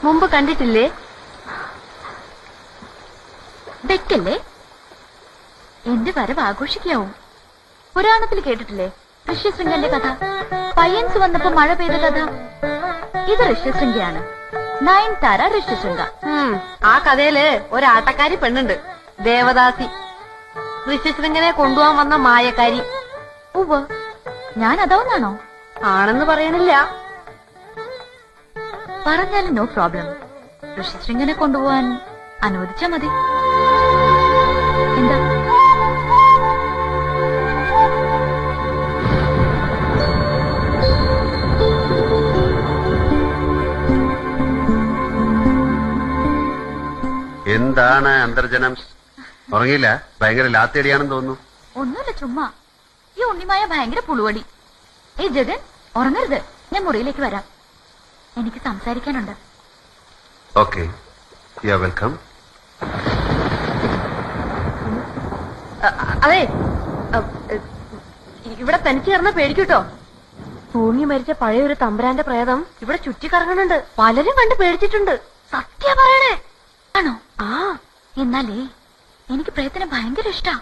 മുമ്പ് കണ്ടിട്ടില്ലേ? വെക്കല്ലേ, എന്റെ വരവ് ആഘോഷിക്കാവും. പുരാണത്തിൽ കേട്ടിട്ടില്ലേ ഋഷ്യശൃംഗന്റെ കഥ? പയ്യൻസ് വന്നപ്പോ മഴ പെയ്ത കഥ. ഇത് ഋഷ്യശൃംഗയാണ്, നയൻതാര ഋഷ്യശൃംഗ. ആ കഥയില് ഒരാട്ടക്കാരി പെണ്ണുണ്ട്, ദേവദാസി. ഋഷ്യശൃംഗനെ കൊണ്ടുപോകാൻ വന്ന മായക്കാരി. ഉവ്വ്, ഞാൻ അതാവുന്നാണോ? ആണെന്ന് പറയണില്ല. പറഞ്ഞാലും നോ പ്രോബ്ലം. ഋഷ്യശൃംഗനെ കൊണ്ടുപോവാൻ അനുവദിച്ചാ മതി. എന്താ? എന്താണ് അന്തർജനം? ഉറങ്ങിയില്ല? ഭയങ്കര ലാത്തിയടിയാണെന്ന് തോന്നുന്നു. ഒന്നുമില്ല, ചുമ്മാ. ഈ ഉണ്ണിമായ ഭയങ്കര പുളുവടി. ഏയ് ജഗൻ, ഉറങ്ങരുത്. ഞാൻ മുറിയിലേക്ക് വരാം, എനിക്ക് സംസാരിക്കാനുണ്ട്. Okay, you are welcome. അതെ, ഇവിടെ തനിച്ച് ചേർന്ന പേടിക്കൂട്ടോ. തൂങ്ങി മരിച്ച പഴയൊരു തമ്പുരാന്റെ പ്രേതം ഇവിടെ ചുറ്റിക്കറങ്ങുന്നുണ്ട്. പലരും കണ്ട് പേടിച്ചിട്ടുണ്ട്. സത്യ പറയണേ. ആണോ? ആ, എന്നാലേ എനിക്ക് പ്രേതത്തിനെ ഭയങ്കര ഇഷ്ടാ.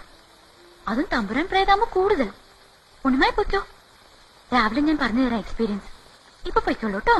അതും തമ്പുരാൻ പ്രേതാകുമ്പോ കൂടുതൽ. ഉണ്ണിമായി പൊയ്ക്കോ, രാവിലെ ഞാൻ പറഞ്ഞു തരാം എക്സ്പീരിയൻസ്. ഇപ്പൊ പൊയ്ക്കോളൂ കേട്ടോ.